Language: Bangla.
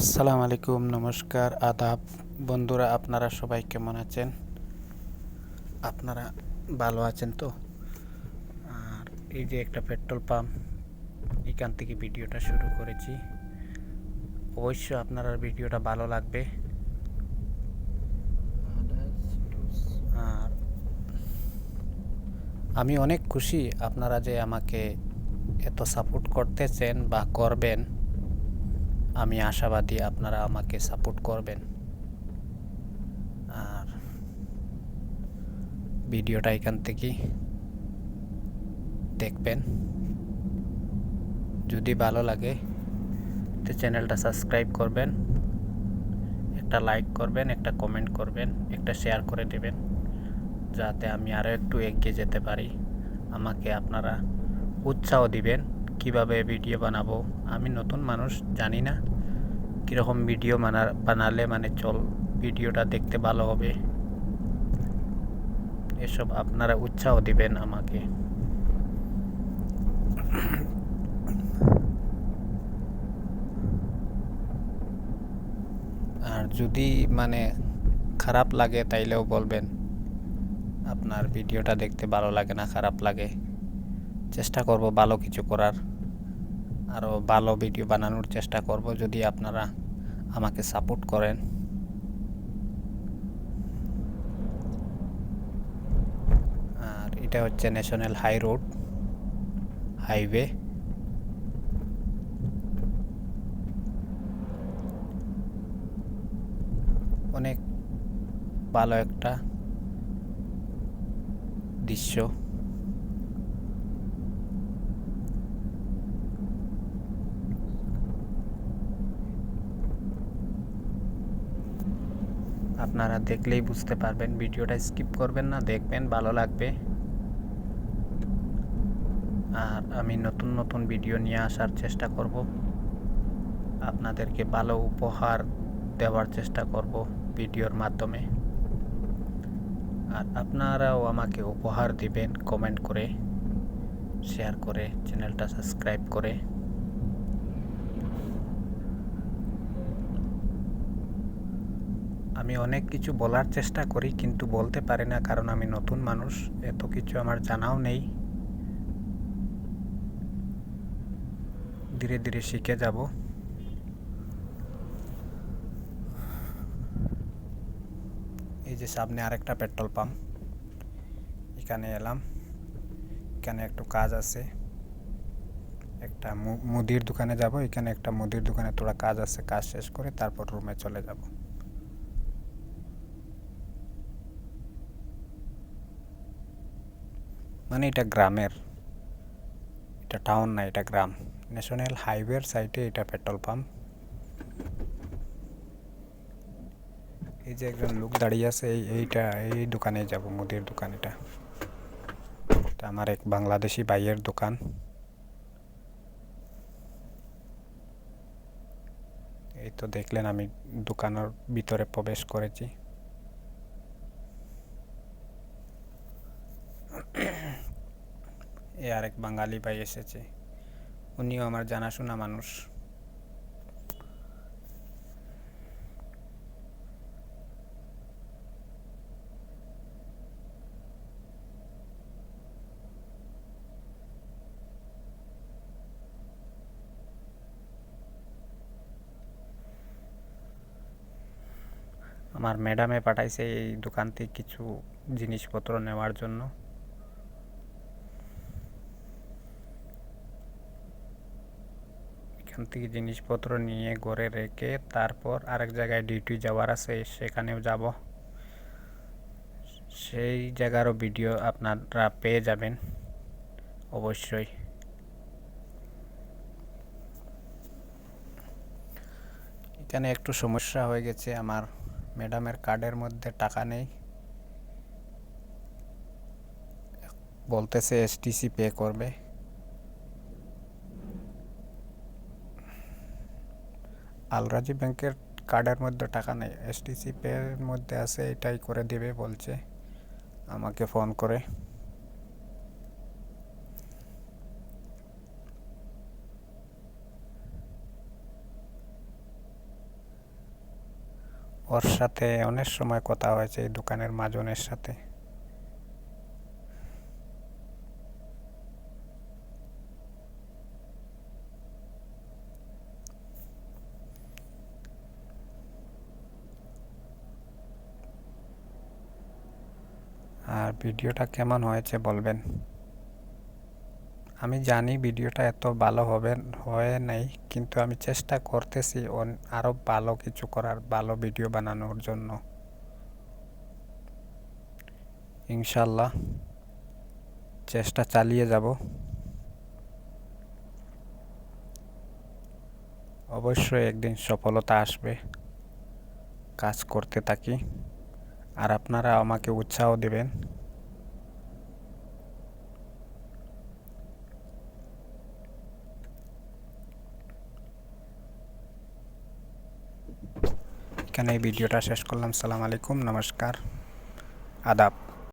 আসসালামু আলাইকুম, নমস্কার, আদাব। বন্ধুরা, আপনারা সবাই কেমন আছেন? আপনারা ভালো আছেন তো? আর এই যে একটা পেট্রোল পাম্প, এখান থেকে ভিডিওটা শুরু করেছি। অবশ্য আপনার ভিডিওটা ভালো লাগবে। আর আমি অনেক খুশি আপনারা যে আমাকে এত সাপোর্ট করতেছেন বা করবেন। আমি আশাবাদী আপনারা আমাকে সাপোর্ট করবেন। আর ভিডিওটা এখান থেকেই দেখবেন। যদি ভালো লাগে তো চ্যানেলটা সাবস্ক্রাইব করবেন, একটা লাইক করবেন, একটা কমেন্ট করবেন, একটা শেয়ার করে দেবেন, যাতে আমি আরও একটু এগিয়ে যেতে পারি। আমাকে আপনারা উৎসাহ দিবেন কিভাবে ভিডিও বানাবো। আমি নতুন মানুষ, জানি না কীরকম ভিডিও বানালে ভিডিওটা দেখতে ভালো হবে। এসব আপনারা উৎসাহ দিবেন আমাকে। আর যদি খারাপ লাগে তাইলেও বলবেন আপনার ভিডিওটা দেখতে ভালো লাগে না, খারাপ লাগে। চেষ্টা করব ভালো কিছু করার, আরও ভালো ভিডিও বানানোর চেষ্টা করব যদি আপনারা আমাকে সাপোর্ট করেন। আর এটা হচ্ছে ন্যাশনাল হাইওয়ে। অনেক ভালো একটা দৃশ্য। আপনারা দেখলেই বুঝতে পারবেন, ভিডিওটা স্কিপ করবেন না, দেখবেন, ভালো লাগবে। আর আমি নতুন নতুন ভিডিও নিয়ে আসার চেষ্টা করব, আপনাদেরকে ভালো উপহার দেওয়ার চেষ্টা করব ভিডিওর মাধ্যমে। আর আপনারাও আমাকে উপহার দিবেন কমেন্ট করে, শেয়ার করে, চ্যানেলটা সাবস্ক্রাইব করে। আমি অনেক কিছু বলার চেষ্টা করি কিন্তু বলতে পারি না, কারণ আমি নতুন মানুষ, এত কিছু আমার জানাও নেই। ধীরে ধীরে শিখে যাব। এই যে সামনে আরেকটা পেট্রোল পাম্প, এখানে এলাম। এখানে একটু কাজ আছে, একটা মুদির দোকানে যাব। এখানে একটা মুদির দোকানে তোরা কাজ আছে, কাজ শেষ করে তারপর রুমে চলে যাব। এটা গ্রামের, এটা টাউন না, এটা গ্রাম। ন্যাশনাল হাইওয়ের সাইডে এটা পেট্রোল পাম্প। এই যে একজন লোক দাঁড়িয়ে আছে, এই দোকানে যাব, মুদির দোকান। এটা আমার এক বাংলাদেশি ভাইয়ের দোকান। এই তো দেখলেন আমি দোকানের ভিতরে প্রবেশ করেছি। আরেক বাঙালি ভাই এসেছে, উনিও আমার জানাশোনা মানুষ। আমার ম্যাডামে পাঠাইছে এই দোকান থেকে কিছু জিনিসপত্র নেওয়ার জন্য। এখান থেকে জিনিসপত্র নিয়ে ঘরে রেখে তারপর আরেক জায়গায় ডিউটি যাওয়ার আছে, সেখানেও যাব। সেই জায়গারও ভিডিও আপনারা পেয়ে যাবেন অবশ্যই। এখানে একটু সমস্যা হয়ে গেছে, আমার ম্যাডামের কার্ডের মধ্যে টাকা নেই, বলতেছে এসটিসি পে করবে। আলরাজি ব্যাংকের কার্ডের মধ্যে টাকা নেই, এসটিসি পের মধ্যে আছে, এটাই করে দেবে বলছে আমাকে ফোন করে। ওর সাথে অনেক সময় কথা হয়েছে, এই দোকানের মাজনের সাথে। আর ভিডিওটা কেমন হয়েছে বলবেন। আমি জানি ভিডিওটা এত ভালো হয়ে নাই, কিন্তু আমি চেষ্টা করতেছি আরও ভালো কিছু করার, ভালো ভিডিও বানানোর জন্য। ইনশাল্লাহ চেষ্টা চালিয়ে যাব। অবশ্যই একদিন সফলতা আসবে। কাজ করতে থাকি, আর আপনারা আমাকে উৎসাহ দেবেন। এখানে এই ভিডিওটা শেষ করলাম। সালাম আলাইকুম, নমস্কার, আদাব।